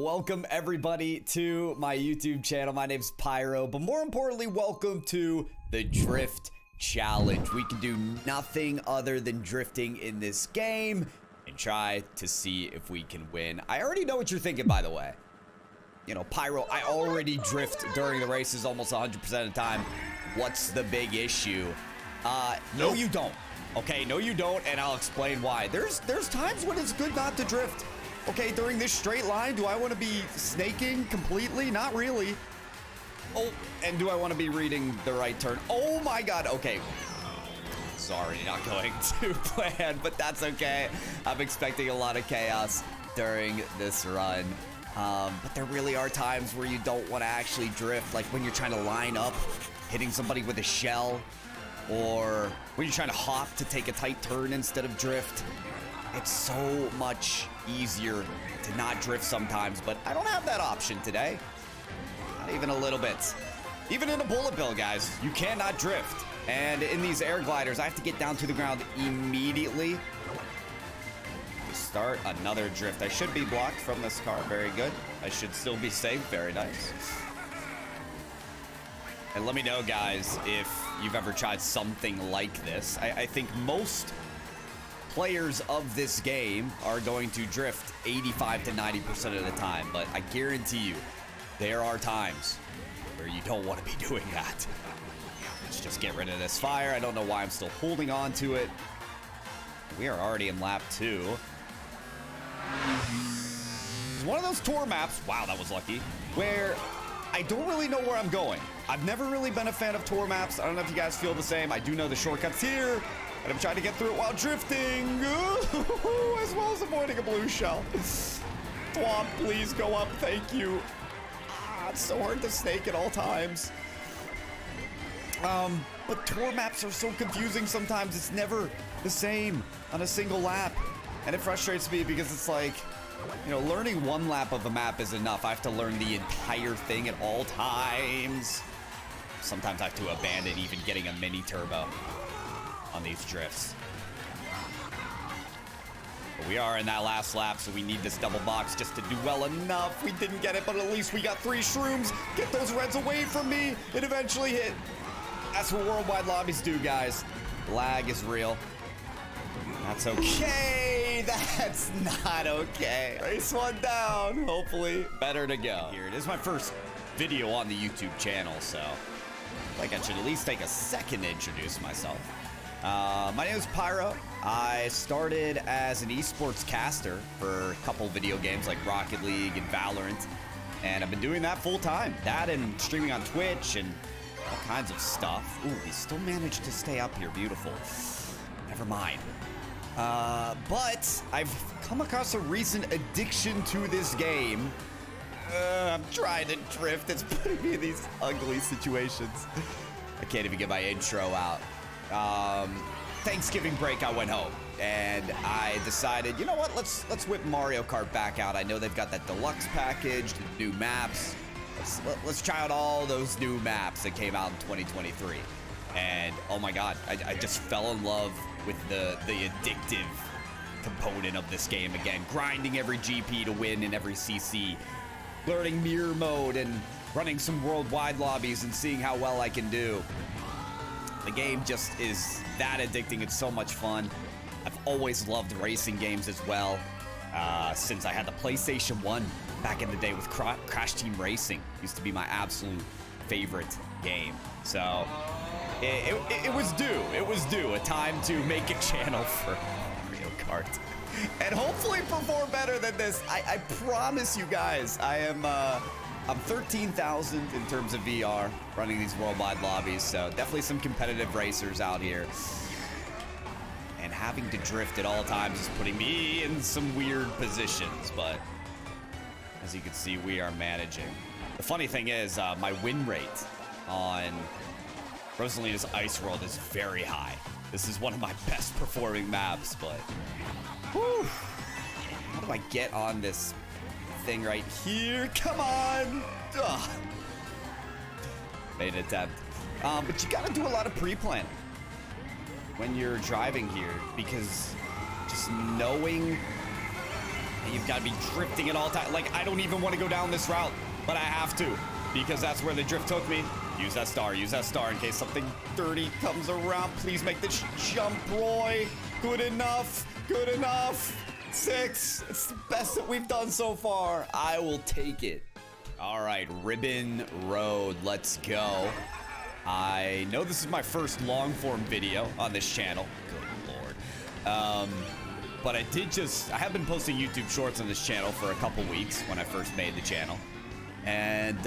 welcome everybody to my YouTube channel. My name's Pyro, but more importantly, welcome to the Drift Challenge. We can do nothing other than drifting in this game and try to see if we can win. I already know what you're thinking, by the way. You know, Pyro, I already drift during the races almost 100% of the time. What's the big issue? No, you don't. Okay, no, you don't, and I'll explain why. There's times when it's good not to drift. Okay, during this straight line, do I want to be snaking completely? Not really. Oh, and do I want to be reading the right turn? Oh my God, okay. Sorry, not going to plan, but that's okay. I'm expecting a lot of chaos during this run. But there really are times where you don't want to actually drift, like when you're trying to line up, hitting somebody with a shell, or when you're trying to hop to take a tight turn instead of drift. It's so much easier to not drift sometimes, but I don't have that option today. Not even a little bit. Even in a bullet bill, guys, you cannot drift. And in these air gliders, I have to get down to the ground immediately. Start another drift. I should be blocked from this car. Very good. I should still be safe. Very nice. And let me know, guys, if you've ever tried something like this. I think most players of this game are going to drift 85 to 90% of the time, but I guarantee you there are times where you don't want to be doing that. Let's just get rid of this fire. I don't know why I'm still holding on to it. We are already in lap 2. It's one of those tour maps, wow, that was lucky, where I don't really know where I'm going. I've never really been a fan of tour maps. I don't know if you guys feel the same. I do know the shortcuts here, and I'm trying to get through it while drifting, as well as avoiding a blue shell. Thwomp, please go up, thank you. It's so hard to snake at all times. But tour maps are so confusing sometimes. It's never the same on a single lap. And it frustrates me because it's like, you know, learning one lap of a map is enough. I have to learn the entire thing at all times. Sometimes I have to abandon even getting a mini turbo on these drifts. But we are in that last lap, so we need this double box just to do well enough. We didn't get it, but at least we got 3 shrooms. Get those reds away from me. It eventually hit. That's what worldwide lobbies do, guys. Lag is real. That's okay. That's not okay. Race 1 down. Hopefully better to go. Here it is, my first video on the YouTube channel, so like I should at least take a second to introduce myself. My name is Pyro. I started as an esports caster for a couple video games like Rocket League and Valorant, and I've been doing that full time. That and streaming on Twitch and all kinds of stuff. Ooh, he still managed to stay up here. Beautiful. Never mind. But I've come across a recent addiction to this game. I'm trying to drift. It's putting me in these ugly situations. I can't even get my intro out. Thanksgiving break, I went home and I decided, you know what? Let's whip Mario Kart back out. I know they've got that Deluxe package, the new maps. Let's try out all those new maps that came out in 2023. And oh my God, I just fell in love with the addictive component of this game again. Grinding every GP to win in every CC. Learning mirror mode and running some worldwide lobbies and seeing how well I can do. The game just is that addicting. It's so much fun. I've always loved racing games as well. Since I had the PlayStation 1 back in the day with Crash Team Racing. Used to be my absolute favorite game. So it was due. It was due. A time to make a channel for Mario Kart. And hopefully perform better than this. I promise you guys, I'm 13,000 in terms of VR running these worldwide lobbies. So definitely some competitive racers out here. And having to drift at all times is putting me in some weird positions, but as you can see, we are managing. The funny thing is, my win rate on Rosalina's Ice World is very high. This is one of my best performing maps, but whew, how do I get on this thing right here? Come on! Ugh. Made an attempt. But you gotta do a lot of pre-planning when you're driving here, because just knowing You've got to be drifting at all times. Like, I don't even want to go down this route, but I have to because that's where the drift took me. Use that star in case something dirty comes around. Please make this jump, Roy. Good enough. 6. It's the best that we've done so far. I will take it. All right, Ribbon Road. Let's go. I know this is my first long form video on this channel. Good Lord. But I have been posting YouTube shorts on this channel for a couple weeks when I first made the channel. And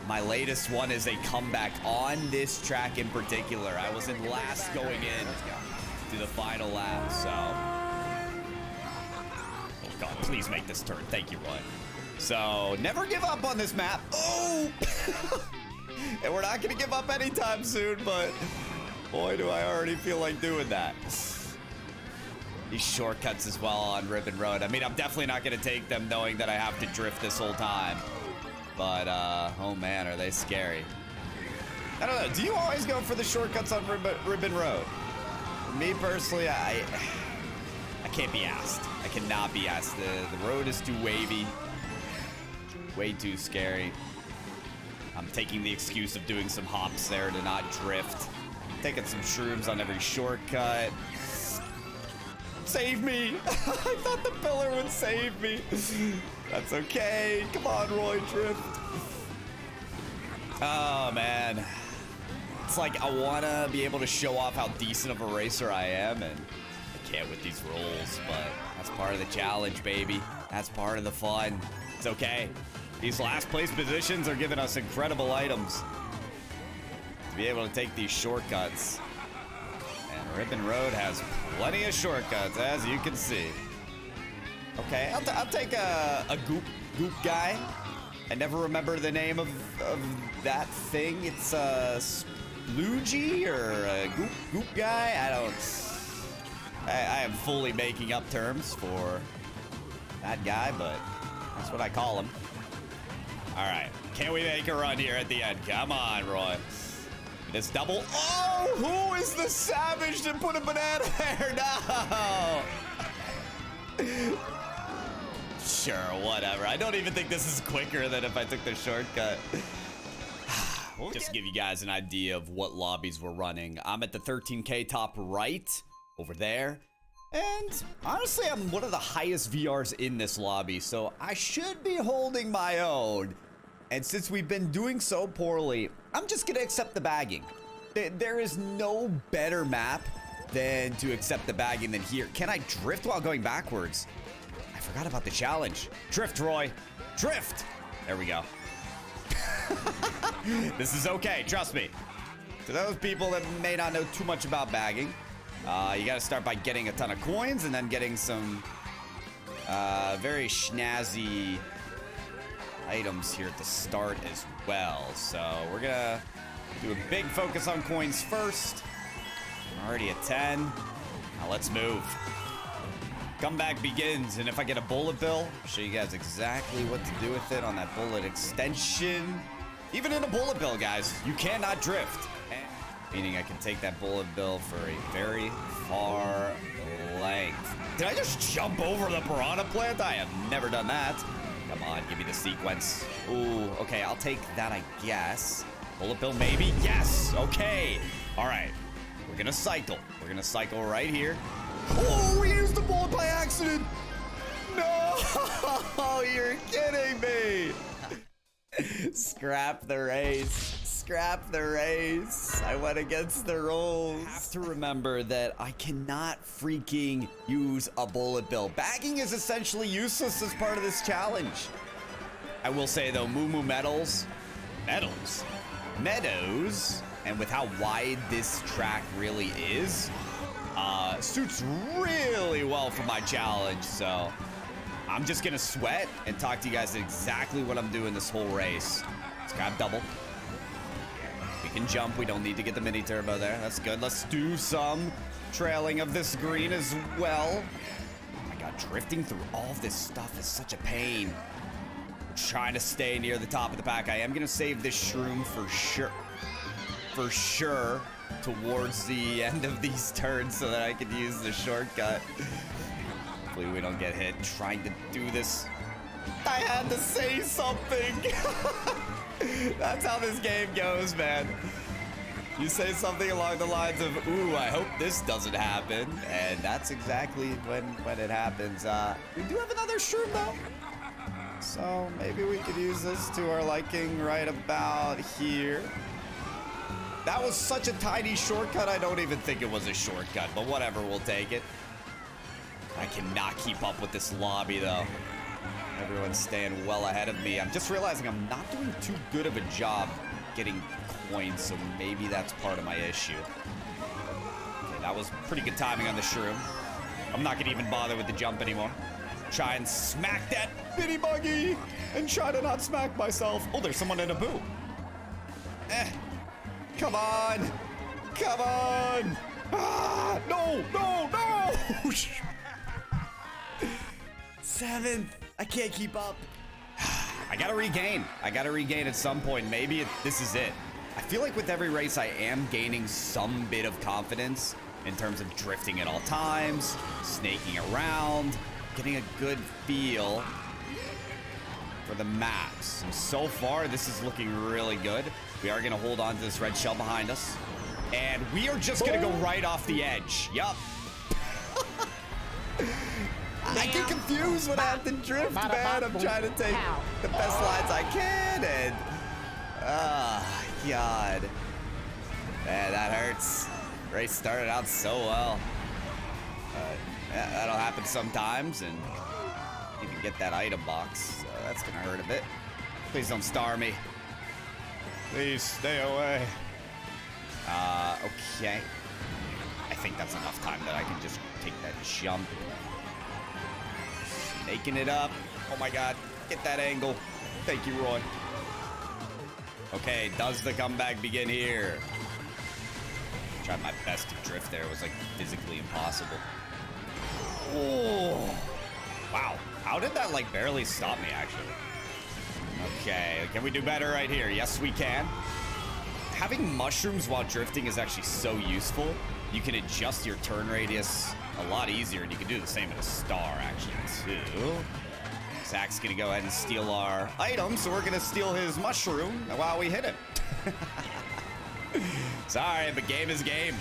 my latest one is a comeback on this track in particular. I was in last going in to the final lap, so. Oh God, please make this turn. Thank you, Roy. So, never give up on this map. Oh! And we're not gonna give up anytime soon, but boy, do I already feel like doing that. These shortcuts as well on Ribbon Road. I mean, I'm definitely not gonna take them knowing that I have to drift this whole time. But, oh man, are they scary. I don't know, do you always go for the shortcuts on Ribbon Road? Me personally, I can't be asked. I cannot be asked. The road is too wavy. Way too scary. I'm taking the excuse of doing some hops there to not drift. Taking some shrooms on every shortcut. Save me! I thought the pillar would save me. That's okay. Come on, Roy, drift. Oh, man. It's like I want to be able to show off how decent of a racer I am, and I can't with these rolls, but that's part of the challenge, baby. That's part of the fun. It's okay. These last place positions are giving us incredible items to be able to take these shortcuts. And Ribbon Road has plenty of shortcuts, as you can see. Okay, I'll take a goop guy. I never remember the name of that thing. It's a sploogie or a goop guy. I am fully making up terms for that guy, but that's what I call him. All right, can we make a run here at the end? Come on, Roy. This double. Oh, who is the savage that put a banana there? No. Sure, whatever. I don't even think this is quicker than if I took the shortcut. Just to give you guys an idea of what lobbies we're running. I'm at the 13K top right over there. And honestly, I'm one of the highest VRs in this lobby, so I should be holding my own. And since we've been doing so poorly, I'm just gonna accept the bagging. There is no better map than to accept the bagging than here. Can I drift while going backwards? I forgot about the challenge. Drift, Roy. Drift! There we go. This is okay, trust me. To those people that may not know too much about bagging, you gotta start by getting a ton of coins and then getting some very snazzy items here at the start as well. So we're gonna do a big focus on coins first. I'm already at 10. Now let's move. Comeback begins, and if I get a bullet bill, I'll show you guys exactly what to do with it on that bullet extension. Even in a bullet bill, guys, you cannot drift. Meaning I can take that bullet bill for a very far length. Did I just jump over the piranha plant? I have never done that. Come on, give me the sequence. Ooh, okay, I'll take that, I guess. Bullet bill, maybe? Yes, okay. All right, we're gonna cycle. We're gonna cycle right here. Oh, we used the bullet by accident. No, you're kidding me. Scrap the race. Scrap the race. I went against the rules. I have to remember that I cannot freaking use a bullet bill. Bagging is essentially useless as part of this challenge. I will say though, Moo Moo Meadows, and with how wide this track really is, suits really well for my challenge. So I'm just gonna sweat and talk to you guys exactly what I'm doing this whole race. Let's grab double. We can jump. We don't need to get the mini turbo there. That's good. Let's do some trailing of this green as well. Oh my God, drifting through all of this stuff is such a pain. Trying to stay near the top of the pack. I am gonna save this shroom for sure. For sure. Towards the end of these turns so that I can use the shortcut. Hopefully we don't get hit trying to do this. I had to say something. That's how this game goes, man. You say something along the lines of, ooh, I hope this doesn't happen. And that's exactly when it happens. We do have another shroom, though. So maybe we could use this to our liking right about here. That was such a tiny shortcut, I don't even think it was a shortcut, but whatever, we'll take it. I cannot keep up with this lobby, though. Everyone's staying well ahead of me. I'm just realizing I'm not doing too good of a job getting coins, so maybe that's part of my issue. Okay, that was pretty good timing on the shroom. I'm not gonna even bother with the jump anymore. Try and smack that bitty buggy and try to not smack myself. Oh, there's someone in a boo. Come on. Come on. Ah, no, no, no. 7th. I can't keep up. I gotta regain. I gotta regain at some point. Maybe this is it. I feel like with every race, I am gaining some bit of confidence in terms of drifting at all times, snaking around, getting a good feel for the maps. And so far, this is looking really good. We are gonna hold on to this red shell behind us. And we are just gonna go right off the edge. Yup. I get confused when I have to drift, man. I'm trying to take the best lines I can, and God, man, that hurts. Race started out so well. Yeah, that'll happen sometimes, and you can get that item box. So that's gonna hurt a bit. Please don't star me. Please stay away. Okay. I think that's enough time that I can just take that jump. Making it up. Oh my God. Get that angle. Thank you, Roy. Okay, does the comeback begin here? Tried my best to drift there. It was like physically impossible. Oh. Wow. How did that like barely stop me, actually? Okay, can we do better right here? Yes, we can. Having mushrooms while drifting is actually so useful. You can adjust your turn radius a lot easier, and you can do the same in a star, actually, too. Zach's gonna go ahead and steal our item, so we're gonna steal his mushroom while we hit him. Sorry, but game is game.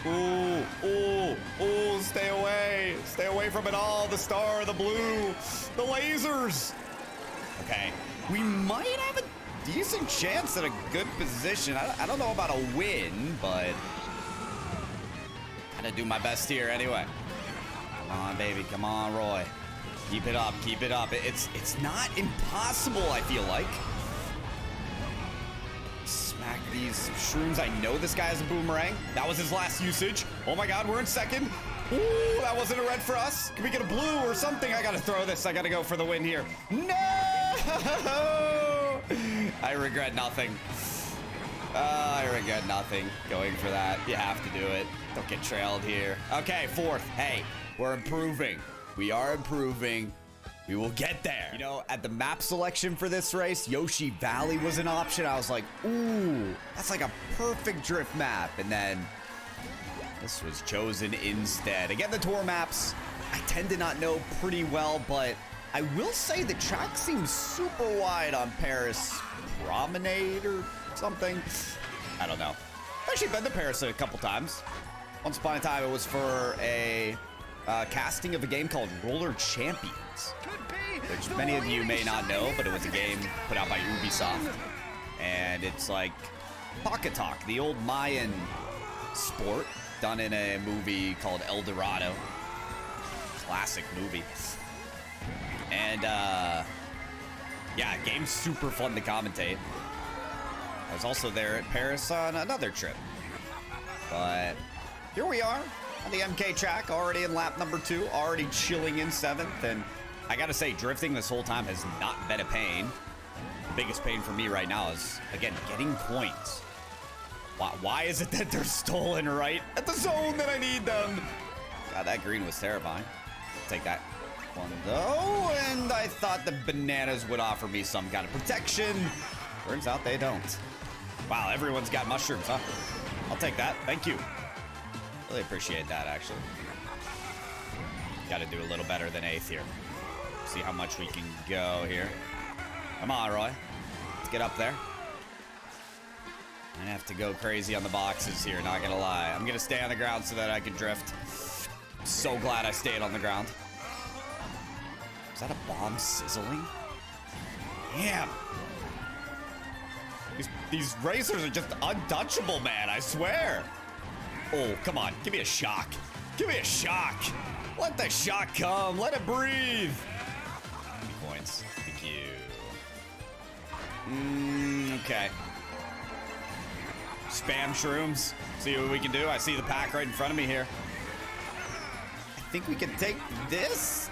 Ooh, ooh, ooh, stay away. Stay away from it all. The star, the blue, the lasers. Okay, we might have a decent chance at a good position. I don't know about a win, but gotta do my best here anyway. Come on, baby. Come on, Roy. Keep it up. Keep it up. It's not impossible, I feel like. Smack these shrooms. I know this guy has a boomerang. That was his last usage. Oh my God, we're in second. Ooh, that wasn't a red for us. Can we get a blue or something? I gotta throw this. I gotta go for the win here. No! I regret nothing. I regret nothing going for that. You have to do it. Don't get trailed here. Okay, 4th. Hey, we're improving. We are improving. We will get there. You know, at the map selection for this race, Yoshi Valley was an option. I was like, ooh, that's like a perfect drift map. And then this was chosen instead. Again, the tour maps, I tend to not know pretty well, but I will say the track seems super wide on Paris Promenade or something. I don't know. I've actually been to Paris a couple times. Once upon a time, it was for a casting of a game called Roller Champions, which many of you may not know, but it was a game put out by Ubisoft. And it's like Pocket Talk, the old Mayan sport, done in a movie called El Dorado. Classic movie. And yeah, game's super fun to commentate. I was also there at Paris on another trip. But here we are on the MK track, already in lap number 2, already chilling in 7th. And I gotta say, drifting this whole time has not been a pain. The biggest pain for me right now is, again, getting coins. Why is it that they're stolen right at the zone that I need them? God, that green was terrifying. Take that one though, and I thought the bananas would offer me some kind of protection. Turns out they don't. Wow, everyone's got mushrooms, huh? I'll take that. Thank you. Really appreciate that, actually. Got to do a little better than 8th here. See how much we can go here. Come on, Roy. Let's get up there. I have to go crazy on the boxes here, not gonna lie. I'm gonna stay on the ground so that I can drift. So glad I stayed on the ground. Is that a bomb sizzling? Damn. These racers are just untouchable, man, I swear. Oh, come on. Give me a shock. Give me a shock. Let the shock come. Let it breathe. Points. Thank you. Okay. Spam shrooms. See what we can do. I see the pack right in front of me here. I think we can take this.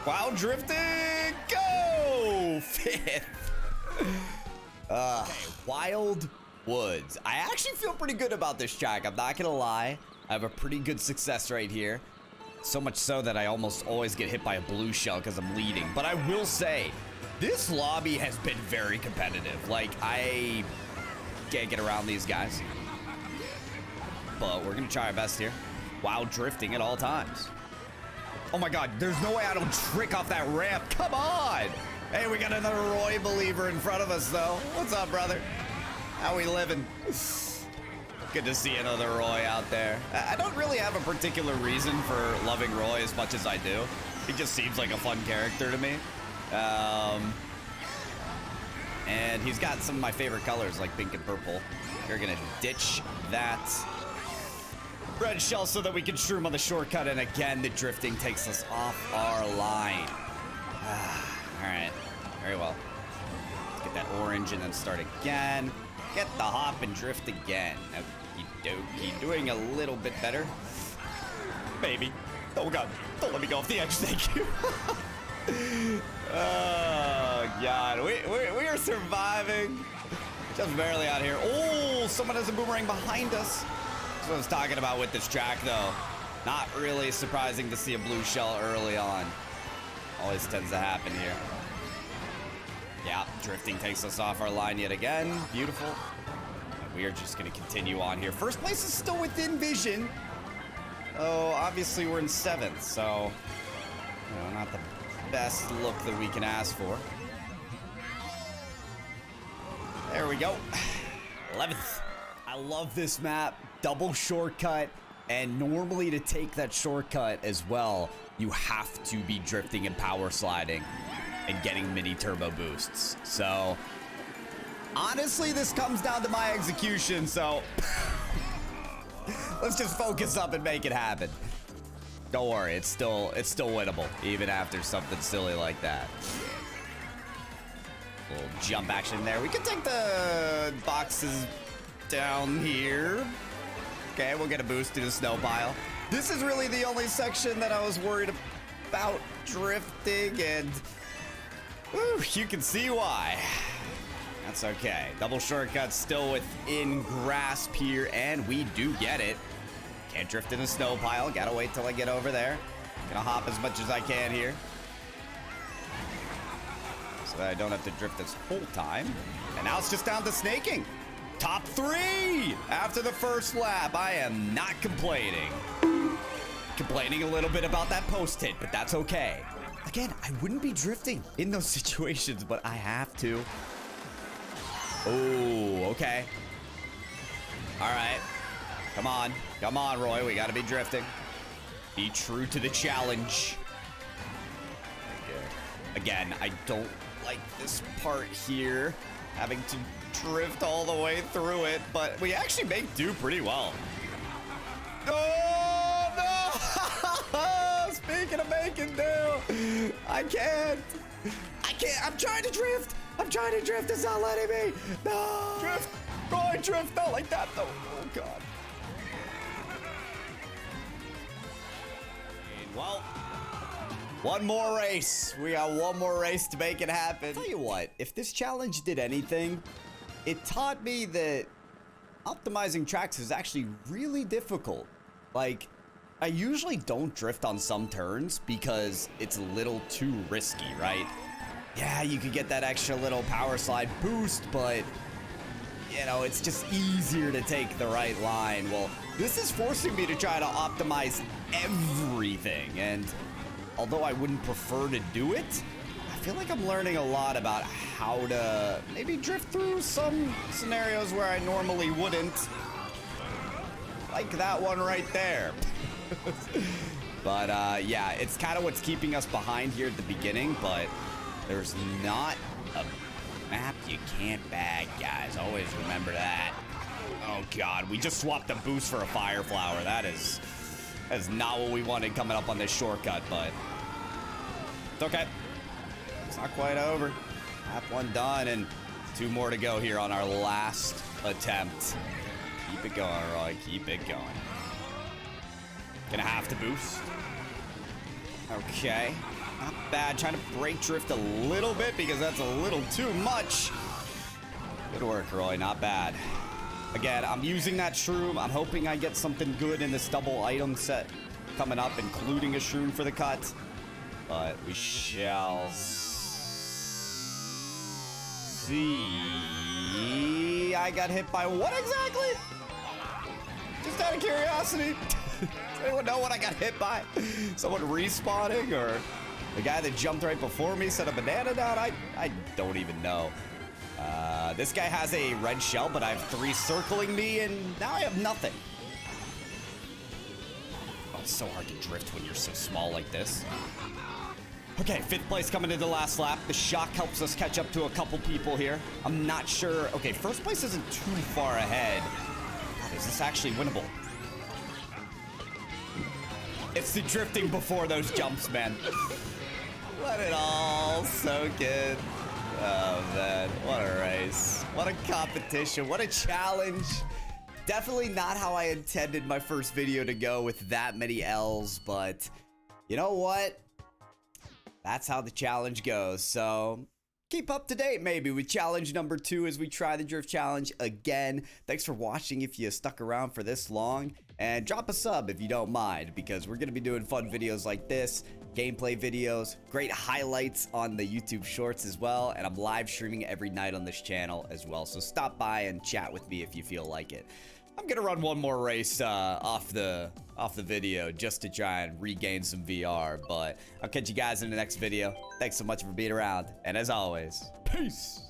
Wow, drifting. Go. 5th. Okay, Wild Woods. I actually feel pretty good about this track. I'm not gonna lie. I have a pretty good success rate here. So much so that I almost always get hit by a blue shell because I'm leading. But I will say, this lobby has been very competitive. Like, I can't get around these guys. But we're gonna try our best here while drifting at all times. Oh my God, there's no way I don't trick off that ramp. Come on. Hey, we got another Roy believer in front of us, though. What's up, brother? How we living? Good to see another Roy out there. I don't really have a particular reason for loving Roy as much as I do. He just seems like a fun character to me. And he's got some of my favorite colors, like pink and purple. We're gonna ditch that red shell so that we can shroom on the shortcut. And again, the drifting takes us off our line. All right, very well. Let's get that orange and then start again. Get the hop and drift again. Okie dokie, doing a little bit better. Baby, oh God, don't let me go off the edge, thank you. Oh God, we are surviving. Just barely out here. Oh, someone has a boomerang behind us. That's what I was talking about with this track though. Not really surprising to see a blue shell early on. Always tends to happen here. Yeah, drifting takes us off our line yet again. Beautiful. And we are just going to continue on here. First place is still within vision. Oh, obviously we're in 7th, so you know, not the best look that we can ask for. There we go. 11th. I love this map. Double shortcut. And normally to take that shortcut as well, you have to be drifting and power sliding and getting mini turbo boosts. So honestly, this comes down to my execution. So let's just focus up and make it happen. Don't worry, it's still winnable, even after something silly like that. Little jump action there. We can take the boxes down here. Okay, we'll get a boost to the snow pile. This is really the only section that I was worried about drifting, and whew, you can see why. That's okay. Double shortcut still within grasp here, and we do get it. Can't drift in the snow pile. Gotta wait till I get over there. Gonna hop as much as I can here, so that I don't have to drift this whole time. And now it's just down to snaking. Top 3 after the first lap. I am not complaining. Complaining a little bit about that post hit, but that's okay. Again, I wouldn't be drifting in those situations, but I have to. Oh, okay. All right. Come on. Come on, Roy. We got to be drifting. Be true to the challenge. Again, I don't like this part here, having to drift all the way through it, but we actually make do pretty well. Oh, no! Speaking of making do, I can't. I'm trying to drift. I'm trying to drift. It's not letting me. No. Drift. Roy, drift. Not like that, though. Oh, God. Well, one more race. We got one more race to make it happen. I'll tell you what, if this challenge did anything, it taught me that optimizing tracks is actually really difficult. Like, I usually don't drift on some turns because it's a little too risky, right? Yeah, you could get that extra little power slide boost, but you know, it's just easier to take the right line. Well, this is forcing me to try to optimize everything. And although I wouldn't prefer to do it, I feel like I'm learning a lot about how to maybe drift through some scenarios where I normally wouldn't. Like that one right there. But yeah, it's kind of what's keeping us behind here at the beginning, but there's not a map you can't bag, guys. Always remember that. Oh God, we just swapped a boost for a fire flower. That is not what we wanted coming up on this shortcut, but it's okay. It's not quite over. Map 1 done, and 2 more to go here on our last attempt. Keep it going, Roy. Keep it going. Gonna have to boost. Okay. Not bad. Trying to brake drift a little bit because that's a little too much. Good work, Roy. Not bad. Again, I'm using that shroom. I'm hoping I get something good in this double item set coming up, including a shroom for the cut. But we shall see. I got hit by what exactly? Just out of curiosity. Does anyone know what I got hit by? Someone respawning, or the guy that jumped right before me set a banana down? I don't even know. This guy has a red shell, but I have 3 circling me, and now I have nothing. Oh, it's so hard to drift when you're so small like this. Okay, 5th place coming into the last lap. The shock helps us catch up to a couple people here. I'm not sure. Okay, 1st place isn't too far ahead. God, is this actually winnable? It's the drifting before those jumps, man. Let it all soak in. Oh, man. What a race. What a competition. What a challenge. Definitely not how I intended my first video to go with that many L's, but you know what? That's how the challenge goes. So keep up to date maybe with challenge number 2 as we try the drift challenge again. Thanks for watching if you stuck around for this long, and drop a sub if you don't mind, because we're going to be doing fun videos like this, gameplay videos, great highlights on the YouTube shorts as well, and I'm live streaming every night on this channel as well. So stop by and chat with me if you feel like it. I'm gonna run one more race off the video just to try and regain some VR, but I'll catch you guys in the next video. Thanks so much for being around, and as always, peace.